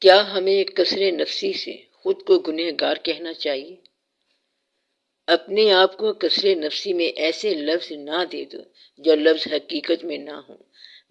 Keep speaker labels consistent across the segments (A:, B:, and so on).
A: کیا ہمیں کثر نفسی سے خود کو گنہگار کہنا چاہیے؟ اپنے آپ کو کثر نفسی میں ایسے لفظ نہ دے دو جو لفظ حقیقت میں نہ ہوں۔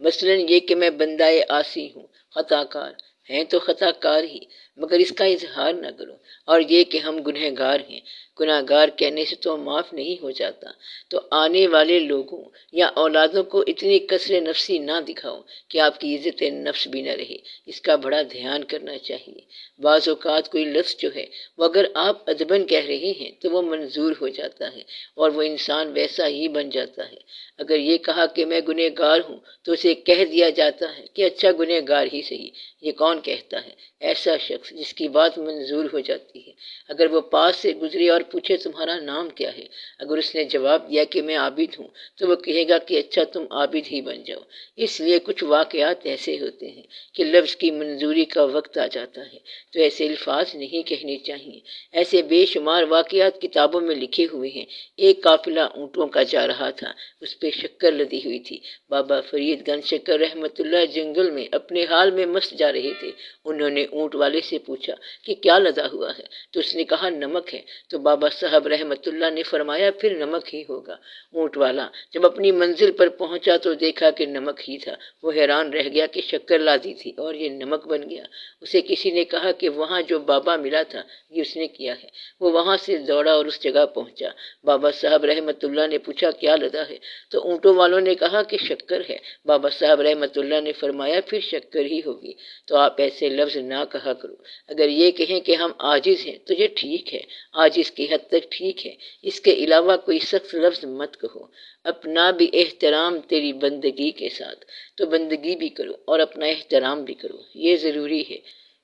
A: مثلا یہ کہ میں بندہ عاصی ہوں، خطا کار ہیں تو خطا کار ہی، مگر اس کا اظہار نہ کرو۔ اور یہ کہ ہم گنہگار ہیں، گناہ گار کہنے سے تو معاف نہیں ہو جاتا۔ تو آنے والے لوگوں یا اولادوں کو اتنی کثر نفسی نہ دکھاؤ کہ آپ کی عزت نفس بھی نہ رہے۔ اس کا بڑا دھیان کرنا چاہیے۔ بعض اوقات کوئی لفظ جو ہے وہ اگر آپ ادباً کہہ رہے ہیں تو وہ منظور ہو جاتا ہے اور وہ انسان ویسا ہی بن جاتا ہے۔ اگر یہ کہا کہ میں گنہگار ہوں تو اسے کہہ دیا جاتا ہے کہ اچھا گنہگار ہی صحیح، یہ کون کہتا ہے؟ ایسا شخص جس کی بات منظور ہو جاتی ہے۔ اگر وہ پاس سے گزرے اور پوچھے تمہارا نام کیا ہے، اگر اس نے جواب دیا کہ میں عابد ہوں تو وہ کہے گا کہ اچھا تم عابد ہی بن جاؤ۔ اس لیے کچھ واقعات ایسے ہوتے ہیں کہ لفظ کی منظوری کا وقت آ جاتا ہے تو ایسے الفاظ نہیں کہنے چاہیے۔ ایسے بے شمار واقعات کتابوں میں لکھے ہوئے ہیں۔ ایک قافلہ اونٹوں کا جا رہا تھا، اس پہ شکر لدی ہوئی تھی۔ بابا فرید گنج شکر رحمۃ اللہ جنگل میں اپنے حال میں مست جا رہے تھے۔ انہوں نے اونٹ والے سے پوچھا کہ کیا لدا ہوا ہے، تو اس نے کہا نمک ہے۔ تو بابا صاحب رحمۃ اللہ نے فرمایا پھر نمک ہی ہوگا۔ اونٹ والا جب اپنی منزل پر پہنچا تو دیکھا کہ نمک ہی تھا۔ وہ حیران رہ گیا کہ شکر لادی تھی اور یہ نمک بن گیا۔ اسے کسی نے کہا کہ وہاں جو بابا ملا تھا یہ اس نے کیا ہے۔ وہ وہاں سے دوڑا اور اس جگہ پہنچا۔ بابا صاحب رحمۃ اللہ نے پوچھا کیا لدا ہے، تو اونٹوں والوں نے کہا کہ شکر ہے۔ بابا صاحب رحمۃ اللہ نے فرمایا پھر شکر ہی ہوگی۔ تو آپ ایسے لفظ نہ کہا کرو۔ اگر یہ کہیں کہ ہم عاجز ہیں تو یہ ٹھیک ہے، عاجز کی حد تک ٹھیک ہے، اس کے علاوہ کوئی سخت لفظ مت کہو۔ اپنا بھی احترام تیری بندگی کے ساتھ، تو بندگی بھی کرو اور اپنا احترام بھی کرو، یہ ضروری ہے۔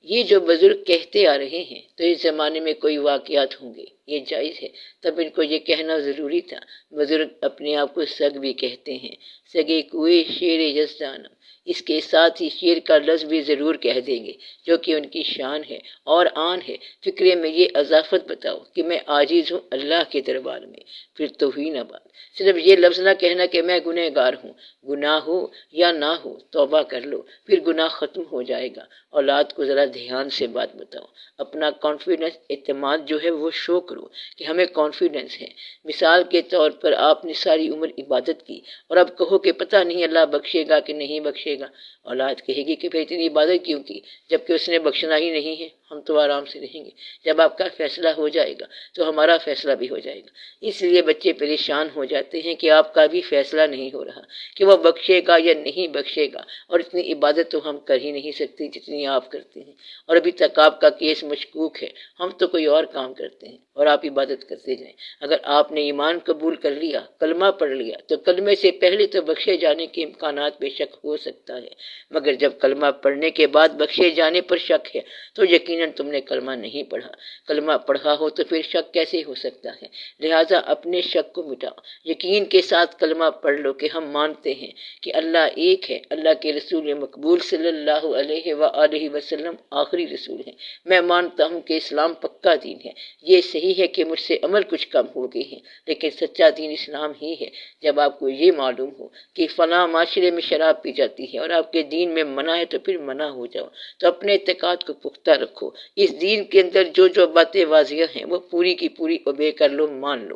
A: یہ جو بزرگ کہتے آ رہے ہیں تو اس زمانے میں کوئی واقعات ہوں گے، یہ جائز ہے، تب ان کو یہ کہنا ضروری تھا۔ بزرگ اپنے آپ کو سگ بھی کہتے ہیں، سگے کوئے شیر یزدانم۔ اس کے ساتھ ہی شیر کا لفظ بھی ضرور کہہ دیں گے جو کہ ان کی شان ہے اور آن ہے۔ فکرے میں یہ اضافت بتاؤ کہ میں عاجز ہوں اللہ کے دربار میں، پھر توہین بات۔ صرف یہ لفظ نہ کہنا کہ میں گنہگار ہوں، گناہ ہو یا نہ ہو توبہ کر لو، پھر گناہ ختم ہو جائے گا۔ اولاد کو ذرا دھیان سے بات بتاؤ، اپنا کانفیڈنس اعتماد جو ہے وہ شو کرو کہ ہمیں کانفیڈنس ہے۔ مثال کے طور پر آپ نے ساری عمر عبادت کی اور اب کہو کہ پتہ نہیں اللہ بخشے گا کہ نہیں بخشے گا۔ اولاد کہے گی کہ پھر اتنی عبادت کیوں کی جبکہ اس نے بخشنا ہی نہیں ہے، ہم تو آرام سے رہیں گے، جب آپ کا فیصلہ ہو جائے گا تو ہمارا فیصلہ بھی ہو جائے گا۔ اس لیے بچے پریشان ہو جاتے ہیں کہ آپ کا بھی فیصلہ نہیں ہو رہا کہ وہ بخشے گا یا نہیں بخشے گا، اور اتنی عبادت تو ہم کر ہی نہیں سکتے جتنی آپ کرتے ہیں، اور ابھی تک آپ کا کیس مشکوک ہے، ہم تو کوئی اور کام کرتے ہیں اور آپ عبادت کرتے جائیں۔ اگر آپ نے ایمان قبول کر لیا، کلمہ پڑھ لیا، تو کلمے سے پہلے تو بخشے جانے کے امکانات بے شک ہو سکتا ہے، مگر جب کلمہ پڑھنے کے بعد بخشے جانے پر شک ہے تو یقیناً تم نے کلمہ نہیں پڑھا۔ کلمہ پڑھا ہو تو پھر شک کیسے ہو سکتا ہے؟ لہٰذا اپنے شک کو مٹاؤ، یقین کے ساتھ کلمہ پڑھ لو کہ ہم مانتے ہیں کہ اللہ ایک ہے، اللہ کے رسول مقبول صلی اللہ علیہ وآلہ وسلم آخری رسول ہیں۔ میں مانتا ہوں کہ اسلام پکا دین ہے۔ یہ صحیح ہے کہ مجھ سے عمل کچھ کم ہو گئے ہیں لیکن سچا دین اسلام ہی ہے۔ جب آپ کو یہ معلوم ہو کہ فلاں معاشرے میں شراب پی جاتی ہے اور آپ کے دین میں منع ہے تو پھر منع ہو جاؤ، تو اپنے اعتقاد کو پختہ رکھو۔ اس دین کے اندر جو جو باتیں واضح ہیں وہ پوری کی پوری اوبے کر لو، مان لو۔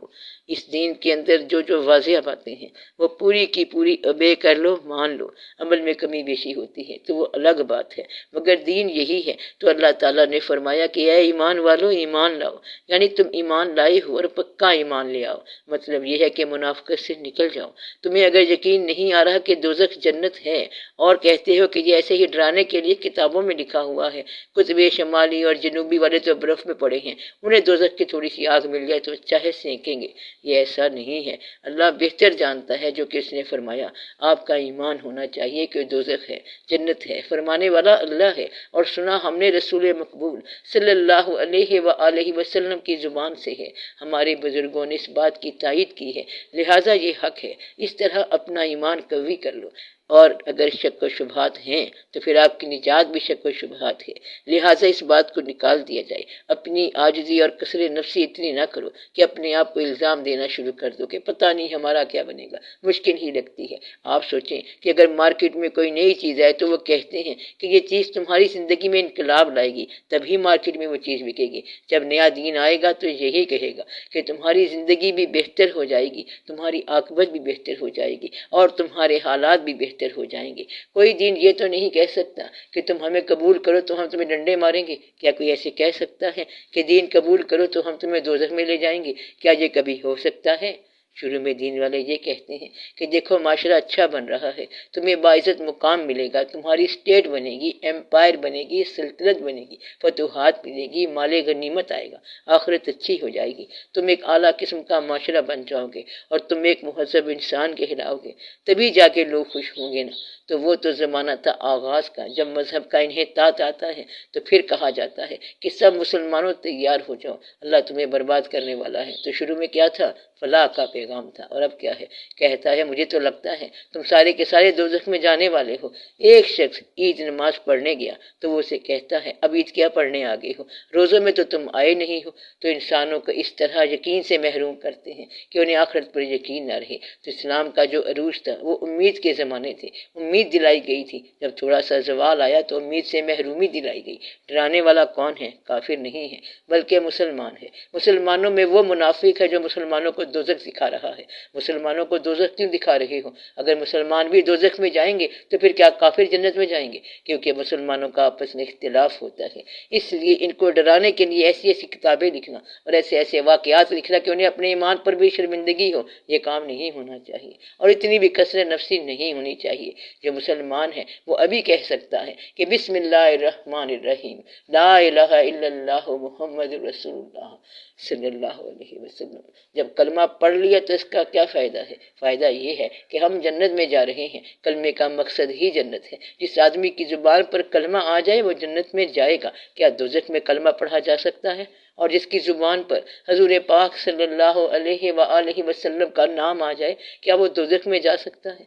A: اس دین کے اندر جو جو واضح باتیں ہیں وہ پوری کی پوری اوبے کر لو، مان لو۔ عمل میں کمی بیشی ہوتی ہے تو وہ الگ بات ہے، مگر دین یہی ہے۔ تو اللہ تعالیٰ نے فرمایا کہ اے ایمان والو ایمان لاؤ، یعنی تم ایمان لائے ہو اور پکا ایمان لے آؤ۔ مطلب یہ ہے کہ منافقت سے نکل جاؤ۔ تمہیں اگر یقین نہیں آ رہا کہ دوزخ جنت ہے اور کہتے ہو کہ یہ ایسے ہی ڈرانے کے لیے کتابوں میں لکھا ہوا ہے، قطب شمالی اور جنوبی والے تو برف میں پڑے ہیں، انہیں دوزخ کی تھوڑی سی آگ مل جائے تو چاہے سینکیں گے، یہ ایسا نہیں ہے۔ اللہ بہتر جانتا ہے جو کہ اس نے فرمایا آپ کا ایمان ہونا چاہیے کہ دوزخ ہے، جنت ہے، فرمانے والا اللہ ہے، اور سنا ہم نے رسول مقبول صلی اللہ علیہ وآلہ وسلم کی زبان سے ہے۔ ہمارے بزرگوں نے اس بات کی تائید کی ہے، لہٰذا یہ حق ہے۔ اس طرح اپنا ایمان قوی کر لو اور اگر شک و شبہات ہیں تو پھر آپ کی نجات بھی شک و شبہات ہے، لہٰذا اس بات کو نکال دیا جائے۔ اپنی عاجزی اور کثر نفسی اتنی نہ کرو کہ اپنے آپ کو الزام دینا شروع کر دو کہ پتہ نہیں ہمارا کیا بنے گا، مشکل ہی لگتی ہے۔ آپ سوچیں کہ اگر مارکیٹ میں کوئی نئی چیز آئے تو وہ کہتے ہیں کہ یہ چیز تمہاری زندگی میں انقلاب لائے گی، تبھی مارکیٹ میں وہ چیز بکے گی۔ جب نیا دین آئے گا تو یہی کہے گا کہ تمہاری زندگی بھی بہتر ہو جائے گی، تمہاری عاقبت بھی بہتر ہو جائے گی اور تمہارے حالات بھی بہتر ہو جائیں گے۔ کوئی دین یہ تو نہیں کہہ سکتا کہ تم ہمیں قبول کرو تو ہم تمہیں ڈنڈے ماریں گے۔ کیا کوئی ایسے کہہ سکتا ہے کہ دین قبول کرو تو ہم تمہیں دوزخ میں لے جائیں گے؟ کیا یہ کبھی ہو سکتا ہے؟ شروع میں دین والے یہ کہتے ہیں کہ دیکھو معاشرہ اچھا بن رہا ہے، تمہیں باعزت مقام ملے گا، تمہاری اسٹیٹ بنے گی، ایمپائر بنے گی، سلطنت بنے گی، فتوحات ملے گی، مال غنیمت آئے گا، آخرت اچھی ہو جائے گی، تم ایک اعلیٰ قسم کا معاشرہ بن جاؤ گے اور تم ایک مہذب انسان کہلاؤ گے، تبھی جا کے لوگ خوش ہوں گے نا۔ تو وہ تو زمانہ تھا آغاز کا، جب مذہب کا انحطاط آتا ہے تو پھر کہا جاتا ہے کہ سب مسلمانوں تیار ہو جاؤ، اللہ تمہیں برباد کرنے والا ہے۔ تو شروع میں کیا تھا؟ فلاح کا پیغام تھا، اور اب کیا ہے؟ کہتا ہے مجھے تو لگتا ہے تم سارے کے سارے دوزخ میں جانے والے ہو۔ ایک شخص عید نماز پڑھنے گیا تو وہ اسے کہتا ہے اب عید کیا پڑھنے آگے ہو، روزوں میں تو تم آئے نہیں ہو۔ تو انسانوں کو اس طرح یقین سے محروم کرتے ہیں کہ انہیں آخرت پر یقین نہ رہے۔ تو اسلام کا جو عروج تھا وہ امید کے زمانے تھے، امید دلائی گئی تھی، جب تھوڑا سا زوال آیا تو امید سے محرومی دلائی گئی۔ ڈرانے والا کون ہے؟ کافر نہیں ہے بلکہ مسلمان ہے۔ مسلمانوں میں وہ منافق ہے جو مسلمانوں کو دوزخ دکھا رہا ہے۔ مسلمانوں کو دوزخ کیوں دکھا رہے ہو؟ اگر مسلمان بھی دوزخ میں جائیں گے تو پھر کیا کافر جنت میں جائیں گے؟ کیونکہ مسلمانوں کا آپس میں اختلاف ہوتا ہے۔ اس لیے ان کو ڈرانے کے لیے ایسی ایسی کتابیں لکھنا اور ایسے ایسے واقعات لکھنا کہ انہیں اپنے ایمان پر بھی شرمندگی ہو، یہ کام نہیں ہونا چاہیے۔ اور اتنی بھی کثرت نفسی نہیں ہونی چاہیے۔ جو مسلمان ہے وہ ابھی کہہ سکتا ہے کہ بسم اللہ الرحمن الرحیم، لا الہ الا اللہ محمد رسول اللہ صلی اللہ علیہ وسلم۔ جب کلمہ پڑھ لیا تو اس کا کیا فائدہ ہے؟ فائدہ یہ ہے کہ ہم جنت میں جا رہے ہیں۔ کلمے کا مقصد ہی جنت ہے۔ جس آدمی کی زبان پر کلمہ آ جائے وہ جنت میں جائے گا۔ کیا دوزخ میں کلمہ پڑھا جا سکتا ہے؟ اور جس کی زبان پر حضور پاک صلی اللہ علیہ وآلہ وسلم کا نام آ جائے کیا وہ دوزخ میں جا سکتا ہے؟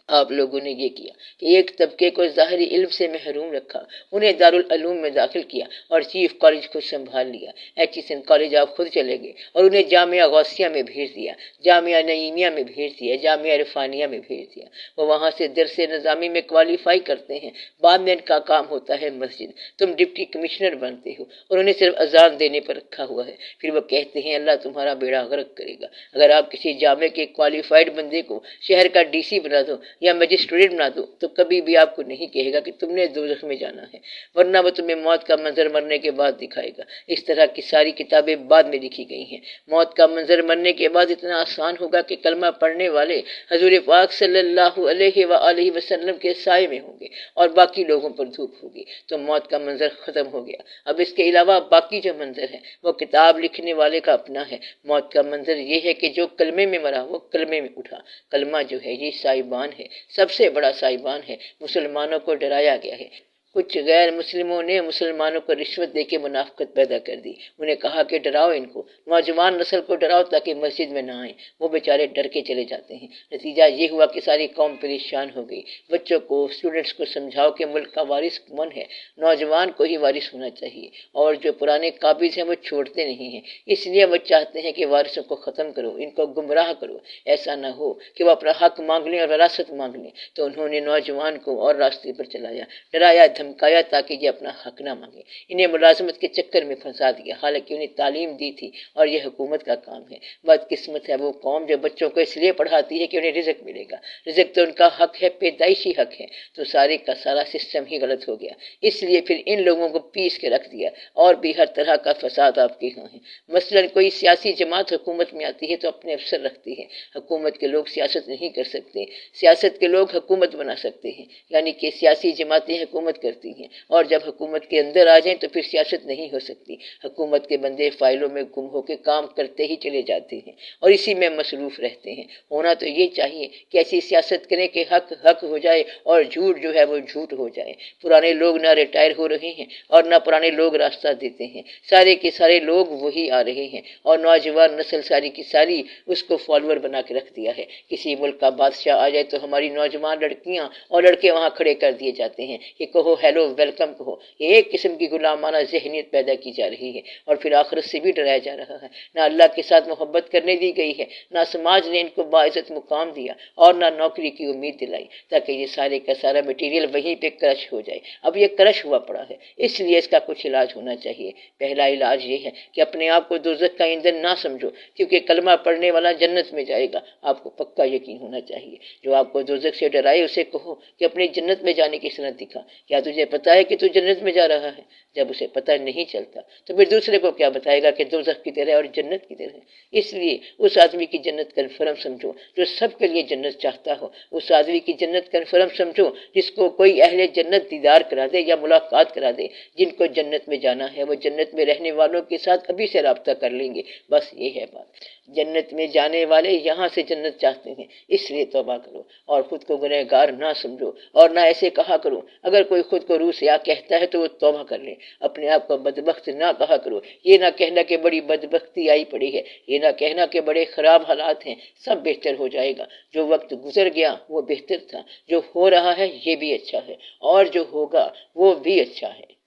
A: آپ لوگوں نے یہ کیا کہ ایک طبقے کو ظاہری علم سے محروم رکھا، انہیں دارالعلوم میں داخل کیا اور چیف کالج کو سنبھال لیا۔ ایچیسن کالج آپ خود چلے گئے اور انہیں جامعہ غوثیہ میں بھیج دیا، جامعہ نعیمیہ میں بھیج دیا، جامعہ عرفانیہ میں بھیج دیا۔ وہ وہاں سے درس نظامی میں کوالیفائی کرتے ہیں، بعد میں ان کا کام ہوتا ہے مسجد۔ تم ڈپٹی کمشنر بنتے ہو اور انہیں صرف اذان دینے پر رکھا ہوا ہے، پھر وہ کہتے ہیں اللہ تمہارا بیڑا غرق کرے گا۔ اگر آپ کسی جامعہ کے کوالیفائڈ بندے کو شہر کا ڈی سی بنا دو یا مجسٹریٹ بنا دو تو کبھی بھی آپ کو نہیں کہے گا کہ تم نے دوزخ میں جانا ہے، ورنہ وہ تمہیں موت کا منظر مرنے کے بعد دکھائے گا۔ اس طرح کی ساری کتابیں بعد میں لکھی گئی ہیں۔ موت کا منظر مرنے کے بعد اتنا آسان ہوگا کہ کلمہ پڑھنے والے حضور پاک صلی اللہ علیہ وآلہ وسلم کے سائے میں ہوں گے اور باقی لوگوں پر دھوپ ہوگی، تو موت کا منظر ختم ہو گیا۔ اب اس کے علاوہ باقی جو منظر ہے وہ کتاب لکھنے والے کا اپنا ہے۔ موت کا منظر یہ ہے کہ جو کلمے میں مرا وہ کلمے میں اٹھا۔ کلمہ جو ہے یہ سائبان ہے، سب سے بڑا سائبان ہے۔ مسلمانوں کو ڈرایا گیا ہے۔ کچھ غیر مسلموں نے مسلمانوں کو رشوت دے کے منافقت پیدا کر دی، انہیں کہا کہ ڈراؤ ان کو، نوجوان نسل کو ڈراؤ تاکہ مسجد میں نہ آئیں۔ وہ بیچارے ڈر کے چلے جاتے ہیں، نتیجہ یہ ہوا کہ ساری قوم پریشان ہو گئی۔ بچوں کو، اسٹوڈنٹس کو سمجھاؤ کہ ملک کا وارث کون ہے، نوجوان کو ہی وارث ہونا چاہیے، اور جو پرانے قابض ہیں وہ چھوڑتے نہیں ہیں، اس لیے وہ چاہتے ہیں کہ وارثوں کو ختم کرو، ان کو گمراہ کرو، ایسا نہ ہو کہ وہ اپنا حق مانگ لیں اور وراثت مانگ لیں۔ تو انہوں نے نوجوان کو اور راستے پر چلایا، ڈرایا دھمکایا تاکہ یہ اپنا حق نہ مانگے، انہیں ملازمت کے چکر میں پھنسا دیا، حالانکہ انہیں تعلیم دی تھی اور یہ حکومت کا کام ہے۔ بدقسمت ہے وہ قوم جو بچوں کو اس لیے پڑھاتی ہے کہ انہیں رزق ملے گا، رزق تو ان کا حق ہے، پیدائشی حق ہے، تو سارے کا سارا سسٹم ہی غلط ہو گیا۔ اس لیے پھر ان لوگوں کو پیس کے رکھ دیا، اور بھی ہر طرح کا فساد آپ کے ہاں ہے۔ مثلا کوئی سیاسی جماعت حکومت میں آتی ہے تو اپنے افسر رکھتی ہے، حکومت کے لوگ سیاست نہیں کر سکتے، سیاست کے لوگ حکومت بنا سکتے ہیں، یعنی کہ سیاسی جماعتیں حکومت کر کرتی ہیں، اور جب حکومت کے اندر آ جائیں تو پھر سیاست نہیں ہو سکتی۔ حکومت کے بندے فائلوں میں گم ہو کے کام کرتے ہی چلے جاتے ہیں اور اسی میں مصروف رہتے ہیں۔ ہونا تو یہ چاہیے کہ ایسی سیاست کریں کہ حق حق ہو جائے اور جھوٹ جو ہے وہ جھوٹ ہو جائے۔ پرانے لوگ نہ ریٹائر ہو رہے ہیں اور نہ پرانے لوگ راستہ دیتے ہیں، سارے کے سارے لوگ وہی آ رہے ہیں اور نوجوان نسل ساری کی ساری اس کو فالوور بنا کے رکھ دیا ہے۔ کسی ملک کا بادشاہ آ جائے تو ہماری نوجوان لڑکیاں اور لڑکے وہاں کھڑے کر دیے جاتے ہیں کہ کہو ہیلو ویلکم کہو۔ یہ ایک قسم کی غلامانہ ذہنیت پیدا کی جا رہی ہے اور پھر آخرت سے بھی ڈرایا جا رہا ہے۔ نہ اللہ کے ساتھ محبت کرنے دی گئی ہے، نہ سماج نے ان کو باعزت مقام دیا اور نہ نوکری کی امید دلائی، تاکہ یہ سارے کا سارا میٹیریل وہیں پہ کرش ہو جائے۔ اب یہ کرش ہوا پڑا ہے، اس لیے اس کا کچھ علاج ہونا چاہیے۔ پہلا علاج یہ ہے کہ اپنے آپ کو دوزخ کا ایندھن نہ سمجھو، کیونکہ کلمہ پڑھنے والا جنت میں جائے گا۔ آپ کو پکا یقین ہونا چاہیے۔ جو آپ کو دوزخ سے ڈرائے اسے کہو کہ اپنی جنت میں جانے کی صنعت دکھا۔ کیا تجھے پتا ہے کہ تو جنت میں جا رہا ہے؟ جب اسے پتہ نہیں چلتا تو پھر دوسرے کو کیا بتائے گا کہ دوزخ کی طرح اور جنت کی طرح۔ اس لیے اس آدمی کی جنت کنفرم سمجھو جو سب کے لیے جنت چاہتا ہو، اس آدمی کی جنت کنفرم سمجھو جس کو کوئی اہل جنت دیدار کرا دے یا ملاقات کرا دے۔ جن کو جنت میں جانا ہے وہ جنت میں رہنے والوں کے ساتھ ابھی سے رابطہ کر لیں گے، بس یہ ہے بات۔ جنت میں جانے والے یہاں سے جنت چاہتے ہیں، اس لیے توبہ کرو اور خود کو گنہگار نہ سمجھو اور نہ ایسے کہا کرو۔ اگر کوئی خود کو روح سے آ کہتا ہے تو وہ توبہ کر لے۔ اپنے آپ کو بدبخت نہ کہا کرو۔ یہ نہ کہنا کہ بڑی بدبختی آئی پڑی ہے، یہ نہ کہنا کہ بڑے خراب حالات ہیں، سب بہتر ہو جائے گا۔ جو وقت گزر گیا وہ بہتر تھا، جو ہو رہا ہے یہ بھی اچھا ہے، اور جو ہوگا وہ بھی اچھا ہے۔